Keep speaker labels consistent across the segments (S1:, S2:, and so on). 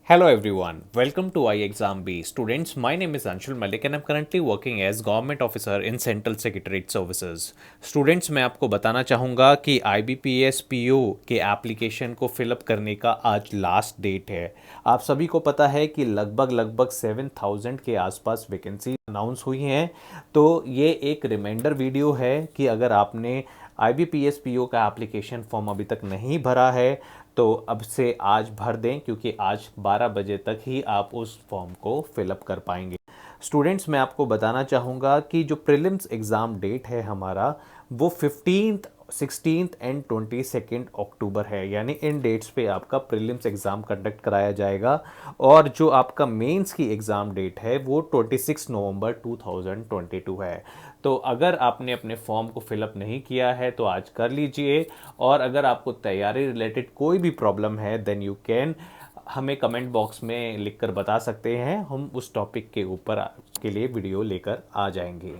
S1: Hello everyone, welcome to iExam B. Students, my name is Anshul Malik and I'm currently working as Government Officer in Central Secretariat Services. Students, मैं आपको बताना चाहूँगा कि IBPS PO के application को fill up करने का आज लास्ट डेट है। आप सभी को पता है कि लगभग 7,000 के आसपास वैकेंसी अनाउंस हुई हैं। तो ये एक रिमाइंडर वीडियो है कि अगर आपने IBPS PO का एप्लीकेशन फॉर्म अभी तक नहीं भरा है तो अब से आज भर दें, क्योंकि आज 12 बजे तक ही आप उस फॉर्म को फिलअप कर पाएंगे। स्टूडेंट्स, मैं आपको बताना चाहूँगा कि जो प्रीलिम्स एग्ज़ाम डेट है हमारा वो 15th 16th एंड 22nd अक्टूबर है, यानी इन डेट्स पे आपका प्रीलिम्स एग्ज़ाम कंडक्ट कराया जाएगा। और जो आपका मेंस की एग्ज़ाम डेट है वो 26 नवंबर 2022 है। तो अगर आपने अपने फॉर्म को फिलअप नहीं किया है तो आज कर लीजिए। और अगर आपको तैयारी रिलेटेड कोई भी प्रॉब्लम है देन यू कैन हमें कमेंट बॉक्स में लिखकर बता सकते हैं, हम उस टॉपिक के ऊपर के लिए वीडियो लेकर आ जाएंगे।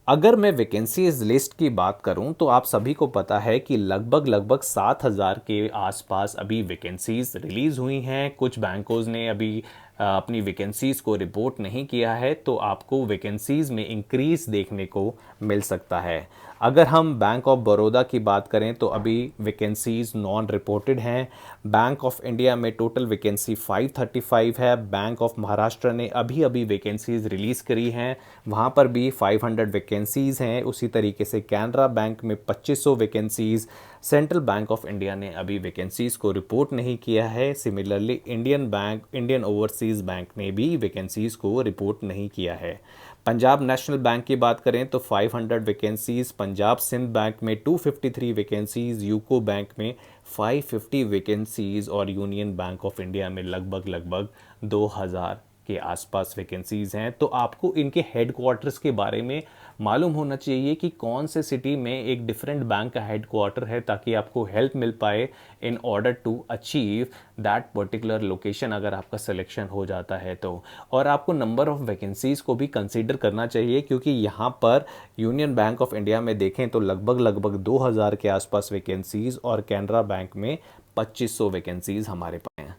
S1: अगर मैं वैकेंसीज लिस्ट की बात करूं तो आप सभी को पता है कि लगभग 7,000 के आसपास अभी वैकेंसीज रिलीज़ हुई हैं। कुछ बैंकों ने अभी अपनी वैकेंसीज़ को रिपोर्ट नहीं किया है, तो आपको वैकेंसीज़ में इंक्रीज़ देखने को मिल सकता है। अगर हम बैंक ऑफ बड़ौदा की बात करें तो अभी वैकेंसीज़ नॉन रिपोर्टेड हैं। बैंक ऑफ इंडिया में टोटल वैकेंसी 535 है। बैंक ऑफ महाराष्ट्र ने अभी अभी वैकेंसीज़ रिलीज़ करी हैं, वहाँ पर भी 500 वैकेंसीज़ हैं। उसी तरीके से कैनरा बैंक में 2500 vacancies. Central bank of India ने अभी वैकेंसीज़ को रिपोर्ट नहीं किया है। सिमिलरली इंडियन ओवरसीज़ बैंक ने भी वैकेंसीज़ को रिपोर्ट नहीं किया है। पंजाब नेशनल बैंक की बात करें तो 500 वैकेंसीज़, पंजाब सिंध बैंक में 253 वैकेंसीज़, यूको बैंक में 550 वैकेंसीज़ और यूनियन बैंक ऑफ इंडिया में लगभग 2000 के आसपास वैकेंसीज़ हैं। तो आपको इनके हेडक्वार्टर्स के बारे में मालूम होना चाहिए कि कौन से सिटी में एक डिफरेंट बैंक का हेडक्वार्टर है, ताकि आपको हेल्प मिल पाए in order to achieve that particular location अगर आपका सिलेक्शन हो जाता है तो। और आपको नंबर ऑफ़ वैकेंसीज़ को भी कंसीडर करना चाहिए, क्योंकि यहाँ पर यूनियन बैंक ऑफ इंडिया में देखें तो लगभग 2000 के आसपास वैकेंसीज़ और कैनरा बैंक में 2500 वैकेंसीज़ हमारे पास हैं।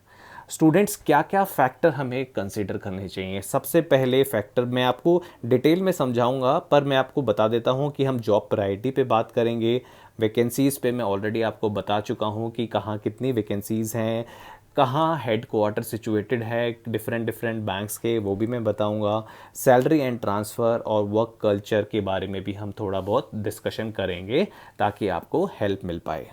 S1: स्टूडेंट्स, क्या क्या फैक्टर हमें कंसीडर करने चाहिए? सबसे पहले फैक्टर मैं आपको डिटेल में समझाऊंगा, पर मैं आपको बता देता हूं कि हम जॉब प्रायोरिटी पे बात करेंगे। वैकेंसीज़ पे मैं ऑलरेडी आपको बता चुका हूं कि कहाँ कितनी वैकेंसीज़ हैं, कहाँ हेड क्वार्टर सिचुएटेड है डिफरेंट बैंक्स के, वो भी मैं बताऊंगा। सैलरी एंड ट्रांसफ़र और वर्क कल्चर के बारे में भी हम थोड़ा बहुत डिस्कशन करेंगे, ताकि आपको हेल्प मिल पाए।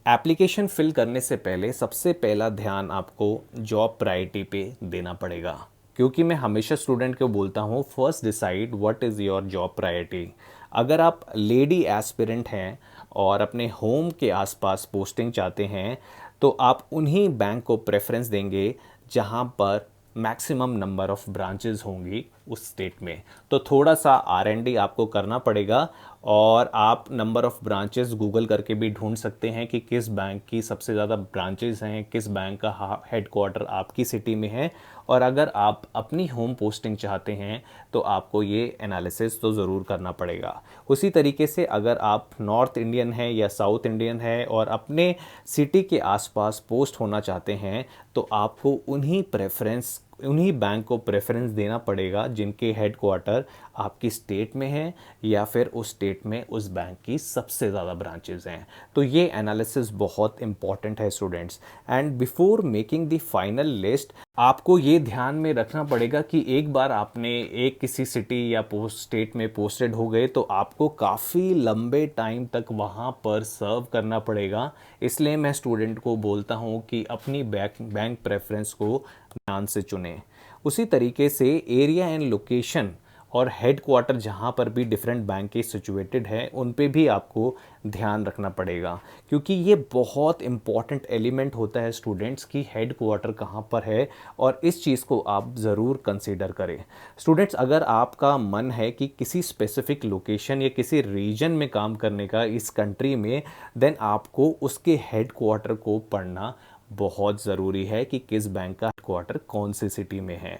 S1: एप्लीकेशन फिल करने से पहले सबसे पहला ध्यान आपको जॉब प्रायोरिटी पे देना पड़ेगा, क्योंकि मैं हमेशा स्टूडेंट को बोलता हूँ first decide what is your job priority. अगर आप लेडी एस्पिरेंट हैं और अपने होम के आसपास पोस्टिंग चाहते हैं तो आप उन्हीं बैंक को प्रेफरेंस देंगे जहाँ पर मैक्सिमम नंबर ऑफ़ ब्रांचेस होंगी उस स्टेट में। तो थोड़ा सा R&D आपको करना पड़ेगा, और आप नंबर ऑफ़ ब्रांचेस गूगल करके भी ढूंढ सकते हैं कि किस बैंक की सबसे ज़्यादा ब्रांचेस हैं, किस बैंक का हेडक्वार्टर आपकी सिटी में है। और अगर आप अपनी होम पोस्टिंग चाहते हैं तो आपको ये एनालिसिस तो ज़रूर करना पड़ेगा। उसी तरीके से अगर आप नॉर्थ इंडियन हैं या साउथ इंडियन है और अपने सिटी के आसपास पोस्ट होना चाहते हैं तो आपको उन्हीं बैंक को प्रेफरेंस देना पड़ेगा जिनके हेडक्वार्टर आपकी स्टेट में है, या फिर उस स्टेट में उस बैंक की सबसे ज़्यादा ब्रांचेस हैं। तो ये एनालिसिस बहुत इंपॉर्टेंट है students. And before making the final list आपको ये ध्यान में रखना पड़ेगा कि एक बार आपने एक किसी सिटी या पोस्ट स्टेट में पोस्टेड हो गए तो आपको काफ़ी लंबे टाइम तक वहाँ पर सर्व करना पड़ेगा। इसलिए मैं स्टूडेंट को बोलता हूँ कि अपनी बैंक प्रेफरेंस को ध्यान से चुनें। उसी तरीके से एरिया एंड लोकेशन और हेड क्वार्टर जहाँ पर भी डिफरेंट बैंक के सिचुएटेड है उन पे भी आपको ध्यान रखना पड़ेगा, क्योंकि ये बहुत इंपॉर्टेंट एलिमेंट होता है स्टूडेंट्स की हेड क्वार्टर कहाँ पर है, और इस चीज़ को आप ज़रूर कंसीडर करें। स्टूडेंट्स, अगर आपका मन है कि किसी स्पेसिफिक लोकेशन या किसी रीजन में काम करने का इस कंट्री में, देन आपको उसके हेड क्वार्टर को पढ़ना बहुत ज़रूरी है कि किस बैंक का हेडक्वार्टर कौन सी सिटी में है।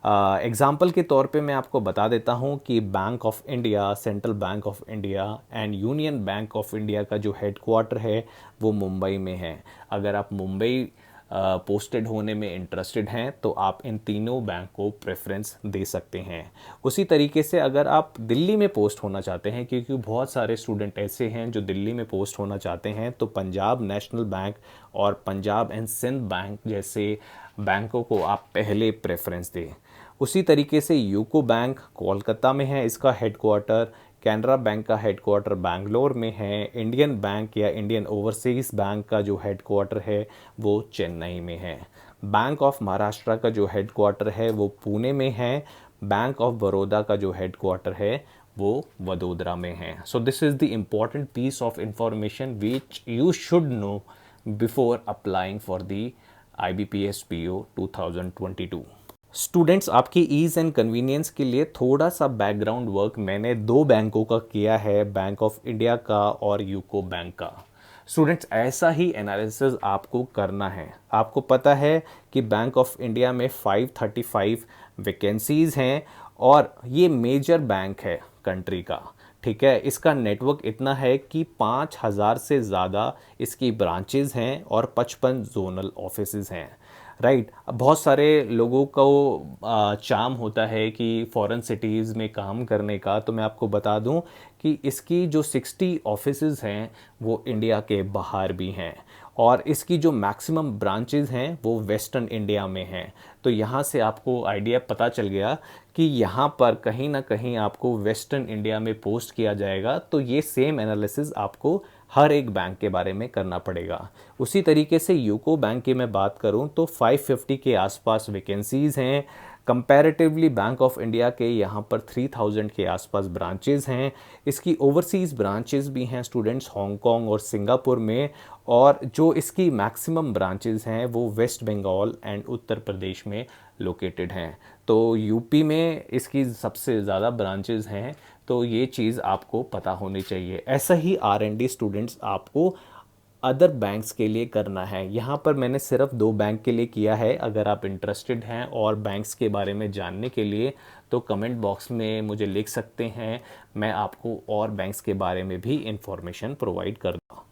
S1: एग्ज़ाम्पल के तौर पे मैं आपको बता देता हूँ कि bank of India, central bank of India and union bank of India का जो हेडक्वार्टर है वो मुंबई में है। अगर आप मुंबई पोस्टेड होने में इंटरेस्टेड हैं तो आप इन तीनों बैंक को प्रेफरेंस दे सकते हैं। उसी तरीके से अगर आप दिल्ली में पोस्ट होना चाहते हैं, क्योंकि बहुत सारे स्टूडेंट ऐसे हैं जो दिल्ली में पोस्ट होना चाहते हैं, तो पंजाब नेशनल बैंक और पंजाब एंड सिंध बैंक जैसे बैंकों को आप पहले प्रेफरेंस दें। उसी तरीके से यूको बैंक कोलकाता में है, इसका हेडक्वार्टर। कैनरा बैंक का हेडक्वार्टर बैंगलोर में है। इंडियन बैंक या इंडियन ओवरसीज बैंक का जो हेडक्वार्टर है वो चेन्नई में है। बैंक ऑफ महाराष्ट्र का जो हेडक्वार्टर है वो पुणे में है। बैंक ऑफ बड़ौदा का जो हेडक्वार्टर है वो वडोदरा में है। So this is the important piece of information which you should know before applying for the IBPS PO 2022। Students, आपकी ईज़ एंड कन्वीनियंस के लिए थोड़ा सा बैकग्राउंड वर्क मैंने दो बैंकों का किया है, बैंक ऑफ इंडिया का और यूको बैंक का। स्टूडेंट्स, ऐसा ही एनालिसिस आपको करना है। आपको पता है कि बैंक ऑफ इंडिया में 535 वैकेंसीज़ हैं और ये मेजर बैंक है कंट्री का। ठीक है, इसका नेटवर्क इतना है कि 5000 से ज़्यादा इसकी ब्रांचेज़ हैं और 55 जोनल ऑफिसेज़ हैं। राइट। अब बहुत सारे लोगों को चाम होता है कि फॉरेन सिटीज़ में काम करने का, तो मैं आपको बता दूं कि इसकी जो 60 ऑफिसेज़ हैं वो इंडिया के बाहर भी हैं और इसकी जो मैक्सिमम ब्रांचेज़ हैं वो वेस्टर्न इंडिया में हैं। तो यहाँ से आपको आइडिया पता चल गया कि यहाँ पर कहीं ना कहीं आपको वेस्टर्न इंडिया में पोस्ट किया जाएगा, तो ये सेम एनालिसिस आपको हर एक बैंक के बारे में करना पड़ेगा। उसी तरीके से यूको बैंक की मैं बात करूं तो 550 के आसपास वैकेंसीज़ हैं। कंपैरेटिवली बैंक ऑफ इंडिया के यहाँ पर 3000 के आसपास ब्रांचेज़ हैं। इसकी ओवरसीज़ ब्रांचेज़ भी हैं स्टूडेंट्स, हांगकांग और सिंगापुर में, और जो इसकी मैक्सिमम ब्रांचेज़ हैं वो वेस्ट बंगाल एंड उत्तर प्रदेश में लोकेटेड हैं। तो यूपी में इसकी सबसे ज़्यादा ब्रांचेज़ हैं, तो ये चीज़ आपको पता होनी चाहिए। ऐसा ही R&D स्टूडेंट्स आपको अदर बैंक्स के लिए करना है। यहाँ पर मैंने सिर्फ 2 बैंक के लिए किया है। अगर आप इंटरेस्टेड हैं और बैंक्स के बारे में जानने के लिए तो कमेंट बॉक्स में मुझे लिख सकते हैं, मैं आपको और बैंक्स के बारे में भी इंफॉर्मेशन प्रोवाइड कर दूँगा।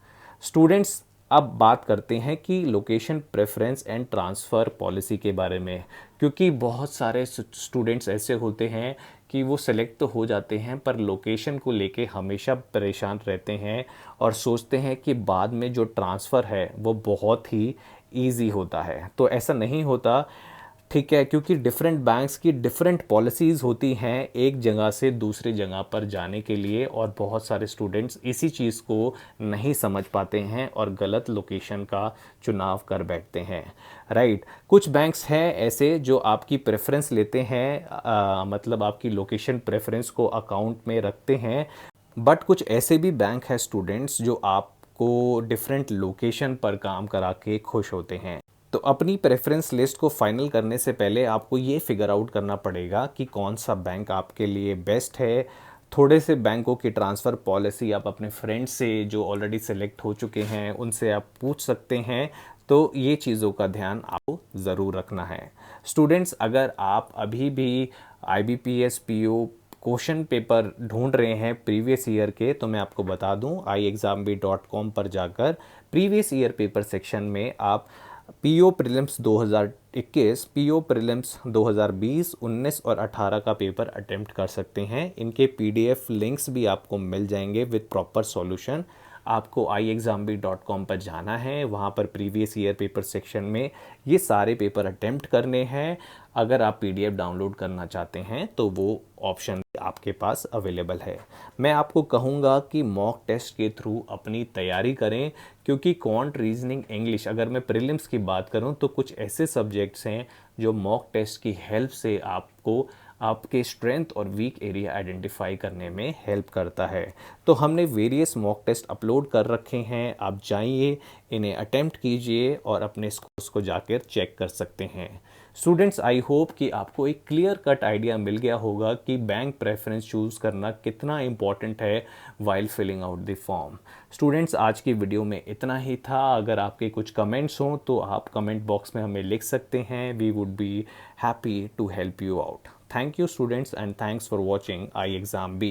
S1: स्टूडेंट्स, अब बात करते हैं कि location preference and transfer policy के बारे में, क्योंकि बहुत सारे स्टूडेंट्स ऐसे होते हैं कि वो सेलेक्ट तो हो जाते हैं पर लोकेशन को लेके हमेशा परेशान रहते हैं और सोचते हैं कि बाद में जो ट्रांसफ़र है वो बहुत ही ईजी होता है। तो ऐसा नहीं होता, ठीक है, क्योंकि डिफरेंट बैंक्स की डिफरेंट पॉलिसीज़ होती हैं एक जगह से दूसरी जगह पर जाने के लिए, और बहुत सारे स्टूडेंट्स इसी चीज़ को नहीं समझ पाते हैं और गलत लोकेशन का चुनाव कर बैठते हैं। राइट। कुछ बैंक्स हैं ऐसे जो आपकी प्रेफरेंस लेते हैं, मतलब आपकी लोकेशन प्रेफरेंस को अकाउंट में रखते हैं, बट कुछ ऐसे भी बैंक हैं स्टूडेंट्स जो आपको डिफरेंट लोकेशन पर काम करा के खुश होते हैं। तो अपनी प्रेफरेंस लिस्ट को फाइनल करने से पहले आपको ये फिगर आउट करना पड़ेगा कि कौन सा बैंक आपके लिए बेस्ट है। थोड़े से बैंकों की ट्रांसफ़र पॉलिसी आप अपने फ्रेंड्स से जो ऑलरेडी सेलेक्ट हो चुके हैं उनसे आप पूछ सकते हैं। तो ये चीज़ों का ध्यान आपको ज़रूर रखना है। स्टूडेंट्स, अगर आप अभी भी IBPS PO क्वेश्चन पेपर ढूंढ रहे हैं प्रीवियस ईयर के, तो मैं आपको बता दूं iexambee.com पर जाकर प्रीवियस ईयर पेपर सेक्शन में आप PO प्रीलिम्स 2021, PO प्रीलिम्स 2020, 19 और 18 का पेपर अटेम्प्ट कर सकते हैं। इनके PDF लिंक्स भी आपको मिल जाएंगे विद प्रॉपर सॉल्यूशन। आपको iexambee.com पर जाना है, वहाँ पर प्रीवियस ईयर पेपर सेक्शन में ये सारे पेपर अटेम्प्ट करने हैं। अगर आप PDF डाउनलोड करना चाहते हैं तो वो ऑप्शन आपके पास अवेलेबल है। मैं आपको कहूँगा कि मॉक टेस्ट के थ्रू अपनी तैयारी करें, क्योंकि क्वांट, रीजनिंग, इंग्लिश, अगर मैं प्रीलिम्स की बात करूँ तो कुछ ऐसे सब्जेक्ट्स हैं जो मॉक टेस्ट की हेल्प से आपको आपके स्ट्रेंथ और वीक एरिया आइडेंटिफाई करने में हेल्प करता है। तो हमने वेरियस मॉक टेस्ट अपलोड कर रखे हैं, आप जाइए, इन्हें अटेम्प्ट कीजिए और अपने स्कोर्स को जाकर चेक कर सकते हैं। स्टूडेंट्स, आई होप कि आपको एक क्लियर कट आइडिया मिल गया होगा कि बैंक प्रेफरेंस चूज़ करना कितना इंपॉर्टेंट है while filling out the form. Students, आज की वीडियो में इतना ही था। अगर आपके कुछ कमेंट्स हों तो आप कमेंट बॉक्स में हमें लिख सकते हैं। We would be happy to help you out. Thank you students and thanks for watching iExamB.